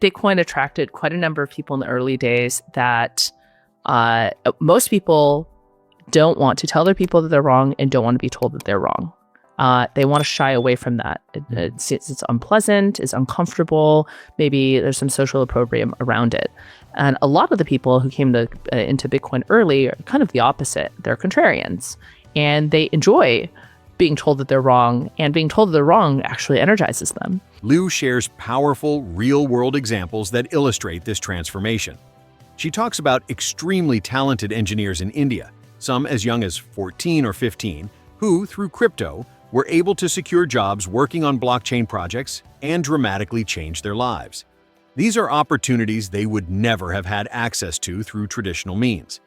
Bitcoin attracted quite a number of people in the early days that most people don't want to tell their people that they're wrong and don't want to be told that they're wrong. They want to shy away from that. It's unpleasant, it's uncomfortable, maybe there's some social opprobrium around it. And a lot of the people who came into Bitcoin early are kind of the opposite. They're contrarians, and they enjoy being told that they're wrong, and being told that they're wrong actually energizes them. Liu shares powerful, real-world examples that illustrate this transformation. She talks about extremely talented engineers in India, some as young as 14 or 15, who, through crypto, were able to secure jobs working on blockchain projects and dramatically change their lives. These are opportunities they would never have had access to through traditional means.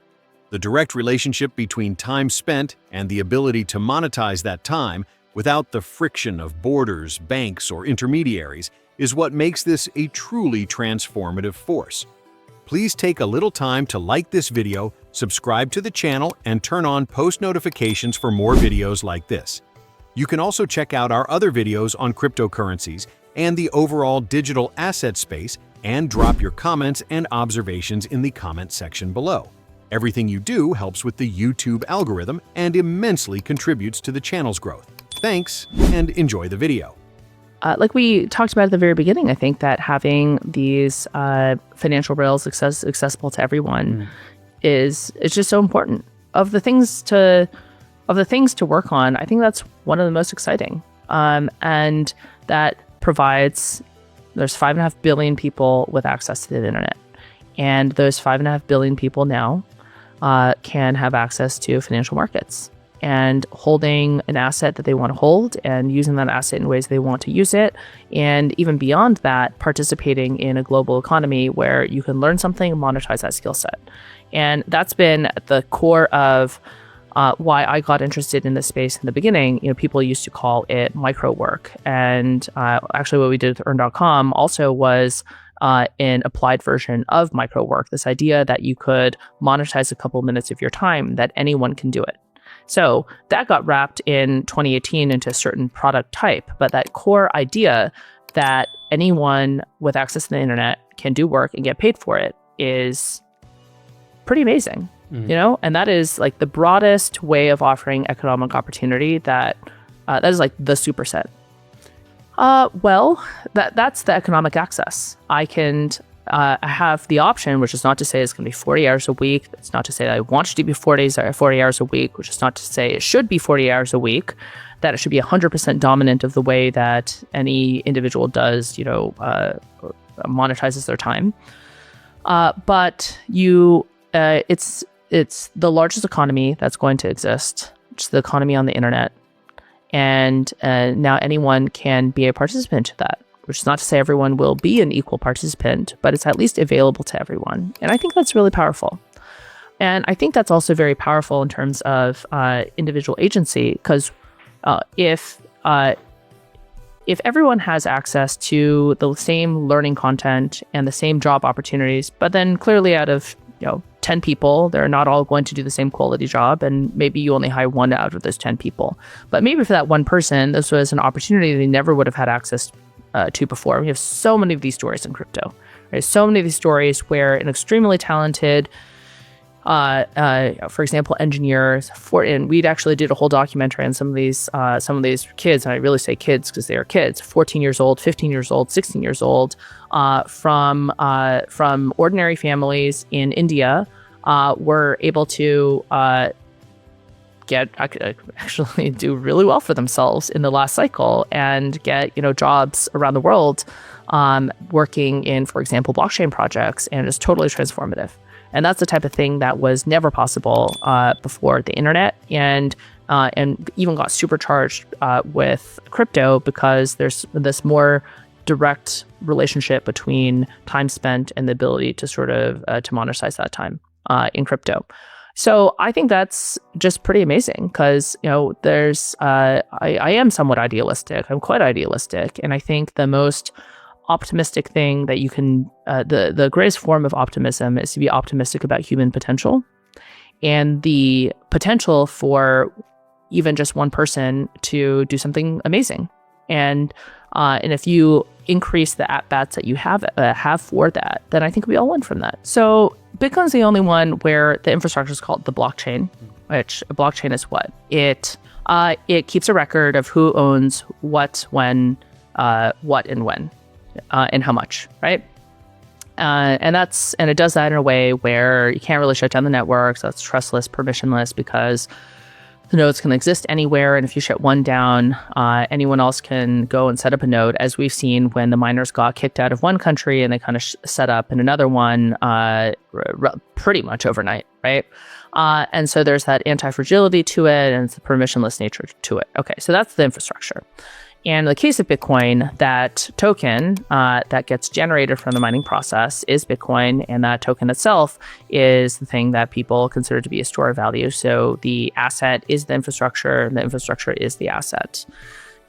The direct relationship between time spent and the ability to monetize that time without the friction of borders, banks, or intermediaries is what makes this a truly transformative force. Please take a little time to like this video, subscribe to the channel, and turn on post notifications for more videos like this. You can also check out our other videos on cryptocurrencies and the overall digital asset space, and drop your comments and observations in the comment section below. Everything you do helps with the YouTube algorithm and immensely contributes to the channel's growth. Thanks, and enjoy the video. Like we talked about at the very beginning, I think that having these financial rails accessible to everyone is just so important. Of the things to work on, I think that's one of the most exciting. And that provides, there's 5.5 billion people with access to the internet. And those 5.5 billion people now can have access to financial markets. And holding an asset that they want to hold and using that asset in ways they want to use it. And even beyond that, participating in a global economy where you can learn something and monetize that skill set. And that's been at the core of why I got interested in this space in the beginning. You know, people used to call it microwork. And actually what we did with earn.com also was an applied version of microwork, this idea that you could monetize a couple minutes of your time, that anyone can do it. So that got wrapped in 2018 into a certain product type, but that core idea that anyone with access to the internet can do work and get paid for it is pretty amazing, you know? And that is like the broadest way of offering economic opportunity that is like the superset. Well, that's the economic access. I have the option, which is not to say it's going to be 40 hours a week. It's not to say that I want it to be 40 hours a week, which is not to say it should be 40 hours a week, that it should be 100% dominant of the way that any individual does, you know, monetizes their time. But it's the largest economy that's going to exist, which is the economy on the internet. And now anyone can be a participant to that, which is not to say everyone will be an equal participant, but it's at least available to everyone. And I think that's really powerful. And I think that's also very powerful in terms of individual agency, because if everyone has access to the same learning content and the same job opportunities, but then clearly out of 10 people, they're not all going to do the same quality job, and maybe you only hire one out of those 10 people. But maybe for that one person, this was an opportunity they never would have had access to before. We have so many of these stories in crypto. There's so many of these stories where an extremely talented, for example, engineers, and we'd actually did a whole documentary on some of these kids, and I really say kids because they are kids, 14 years old, 15 years old, 16 years old, from ordinary families in India, were able to actually do really well for themselves in the last cycle and get jobs around the world, working in, for example, blockchain projects, and it's totally transformative. And that's the type of thing that was never possible before the internet, and even got supercharged with crypto, because there's this more direct relationship between time spent and the ability to sort of to monetize that time in crypto. So I think that's just pretty amazing, because there's I am somewhat idealistic. I'm quite idealistic, and I think the most optimistic thing that you can, the greatest form of optimism is to be optimistic about human potential, and the potential for even just one person to do something amazing. And if you increase the at-bats that you have for that, then I think we all win from that. So Bitcoin's the only one where the infrastructure is called the blockchain, which a blockchain is what? It keeps a record of who owns what, when, what and when, and how much, right? And it does that in a way where you can't really shut down the network. So it's trustless, permissionless, because the nodes can exist anywhere. And if you shut one down, anyone else can go and set up a node, as we've seen when the miners got kicked out of one country and they kind of set up in another one pretty much overnight, right? And so there's that anti-fragility to it, and it's the permissionless nature to it. Okay, so that's the infrastructure. And in the case of Bitcoin, that token that gets generated from the mining process is Bitcoin, and that token itself is the thing that people consider to be a store of value. So the asset is the infrastructure, and the infrastructure is the asset.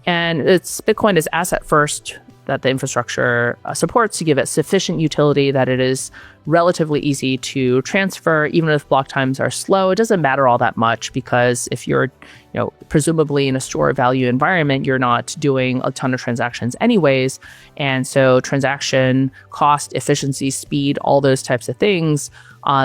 And it's Bitcoin is asset first that the infrastructure supports to give it sufficient utility that it is relatively easy to transfer, even if block times are slow. It doesn't matter all that much, because if you're, presumably in a store of value environment, you're not doing a ton of transactions anyways. And so transaction cost, efficiency, speed, all those types of things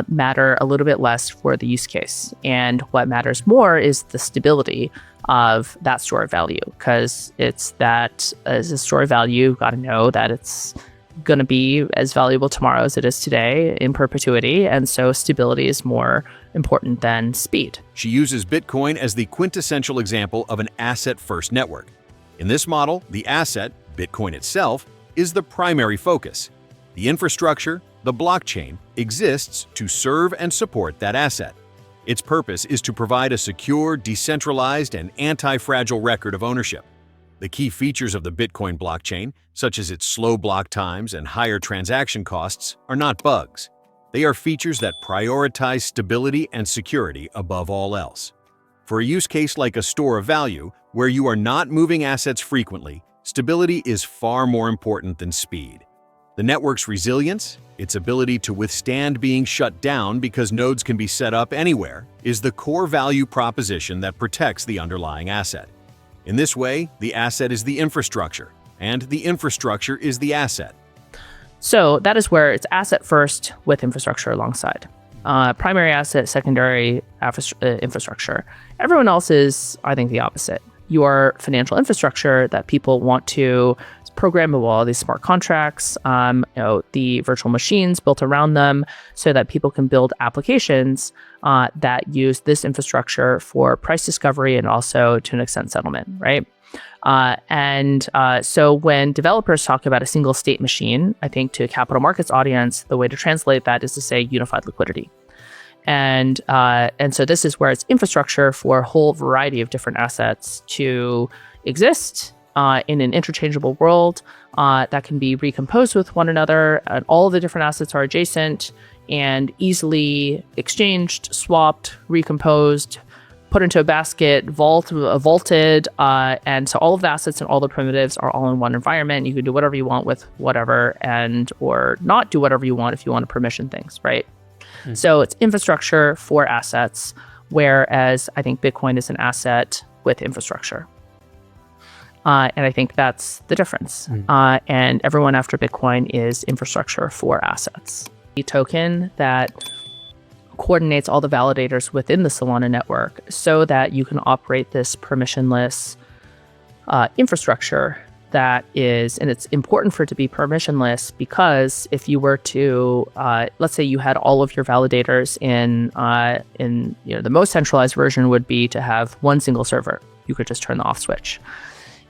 matter a little bit less for the use case. And what matters more is the stability of that store of value, because it's that as a store of value, you've got to know that it's going to be as valuable tomorrow as it is today in perpetuity. And so stability is more important than speed. She uses Bitcoin as the quintessential example of an asset-first network. In this model, the asset, Bitcoin itself, is the primary focus. The infrastructure, the blockchain, exists to serve and support that asset. Its purpose is to provide a secure, decentralized, and anti-fragile record of ownership. The key features of the Bitcoin blockchain, such as its slow block times and higher transaction costs, are not bugs. They are features that prioritize stability and security above all else. For a use case like a store of value, where you are not moving assets frequently, stability is far more important than speed. The network's resilience, its ability to withstand being shut down because nodes can be set up anywhere, is the core value proposition that protects the underlying asset. In this way, the asset is the infrastructure, and the infrastructure is the asset. So that is where it's asset first with infrastructure alongside. Primary asset, secondary infrastructure. Everyone else is, I think, the opposite. Your financial infrastructure that people want to programmable, all these smart contracts, the virtual machines built around them, so that people can build applications that use this infrastructure for price discovery and also, to an extent, settlement, right? So when developers talk about a single state machine, I think to a capital markets audience, the way to translate that is to say unified liquidity. And so this is where it's infrastructure for a whole variety of different assets to exist in an interchangeable world that can be recomposed with one another, and all the different assets are adjacent and easily exchanged, swapped, recomposed, put into a basket, vaulted, and so all of the assets and all the primitives are all in one environment. You can do whatever you want with whatever, or not do whatever you want if you want to permission things, right? Mm-hmm. So it's infrastructure for assets, whereas I think Bitcoin is an asset with infrastructure. And I think that's the difference. Mm-hmm. And everyone after Bitcoin is infrastructure for assets. The token that coordinates all the validators within the Solana network so that you can operate this permissionless infrastructure that is, and it's important for it to be permissionless, because if you were to, let's say you had all of your validators in the most centralized version would be to have one single server. You could just turn the off switch.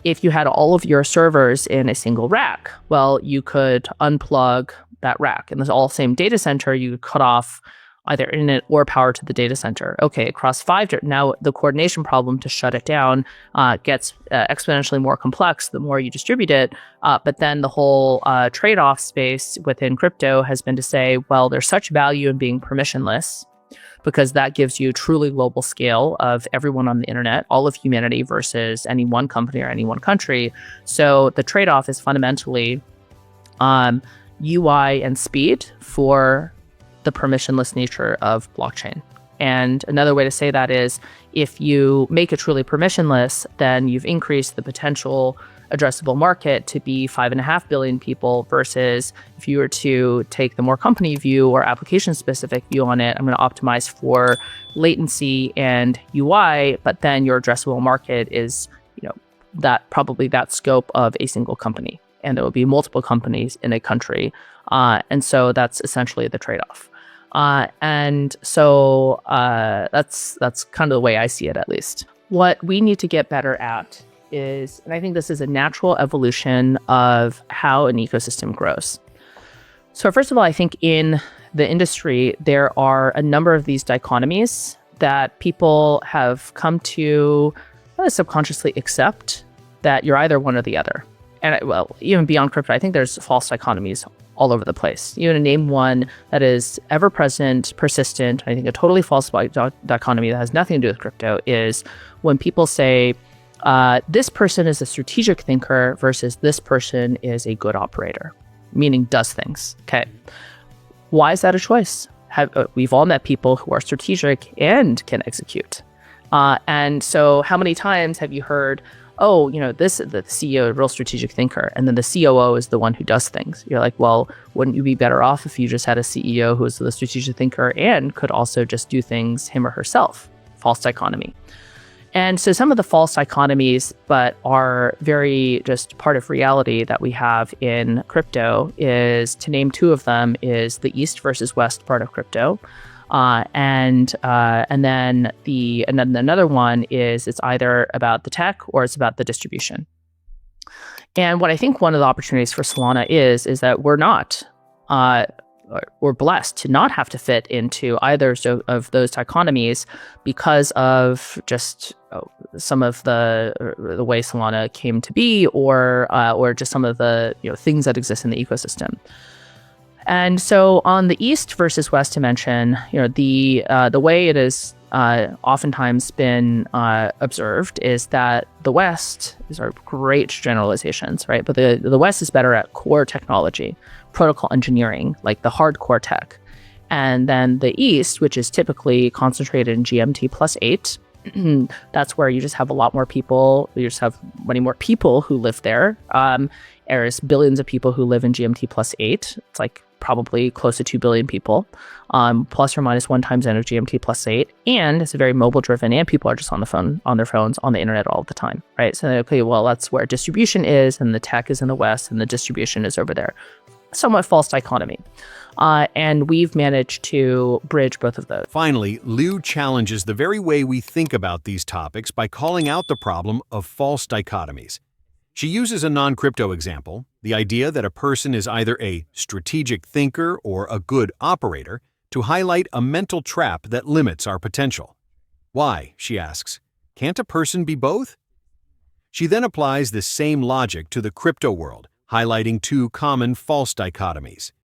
If you had all of your servers in a single rack, well, you could unplug that rack. In the all same data center, you could cut off either internet or power to the data center. Okay, across now the coordination problem to shut it down gets exponentially more complex the more you distribute it. But then the whole trade-off space within crypto has been to say, well, there's such value in being permissionless, because that gives you truly global scale of everyone on the internet, all of humanity versus any one company or any one country. So the trade-off is fundamentally UI and speed for the permissionless nature of blockchain. And another way to say that is, if you make it truly permissionless, then you've increased the potential addressable market to be 5.5 billion people versus if you were to take the more company view or application-specific view on it, I'm going to optimize for latency and UI, but then your addressable market is, that scope of a single company. And there will be multiple companies in a country. And so that's essentially the trade-off. And so that's kind of the way I see it, at least. What we need to get better at is, and I think this is a natural evolution of how an ecosystem grows. So first of all, I think in the industry, there are a number of these dichotomies that people have come to subconsciously accept that you're either one or the other. And even beyond crypto, I think there's false dichotomies all over the place. You want to name one that is ever present, persistent. I think a totally false dichotomy that has nothing to do with crypto is when people say, this person is a strategic thinker versus this person is a good operator, meaning does things. Okay. Why is that a choice? We've all met people who are strategic and can execute. And so how many times have you heard, the CEO is a real strategic thinker, and then the COO is the one who does things? You're like, well, wouldn't you be better off if you just had a CEO who is the strategic thinker and could also just do things him or herself? False dichotomy. And so some of the false dichotomies, but are very just part of reality that we have in crypto, is, to name two of them, is the East versus West part of crypto. And then another one is it's either about the tech or it's about the distribution. And what I think one of the opportunities for Solana is that we're blessed to not have to fit into either of those dichotomies because of just some of the way Solana came to be, or just some of the things that exist in the ecosystem. And so on the East versus West dimension, the way it is oftentimes been observed is that the West, these are great generalizations, right? But the West is better at core technology, protocol engineering, like the hardcore tech. And then the East, which is typically concentrated in GMT plus 8, that's where you just have a lot more people. You just have many more people who live there. There's billions of people who live in GMT plus 8. It's like probably close to 2 billion people, plus or minus 1 time n of GMT plus 8. And it's very mobile driven, and people are just on their phones, on the internet all the time, right? So, okay, well, that's where distribution is, and the tech is in the West, and the distribution is over there. Somewhat false dichotomy. And we've managed to bridge both of those. Finally, Liu challenges the very way we think about these topics by calling out the problem of false dichotomies. She uses a non-crypto example, the idea that a person is either a strategic thinker or a good operator, to highlight a mental trap that limits our potential. Why, she asks, can't a person be both? She then applies this same logic to the crypto world, highlighting two common false dichotomies.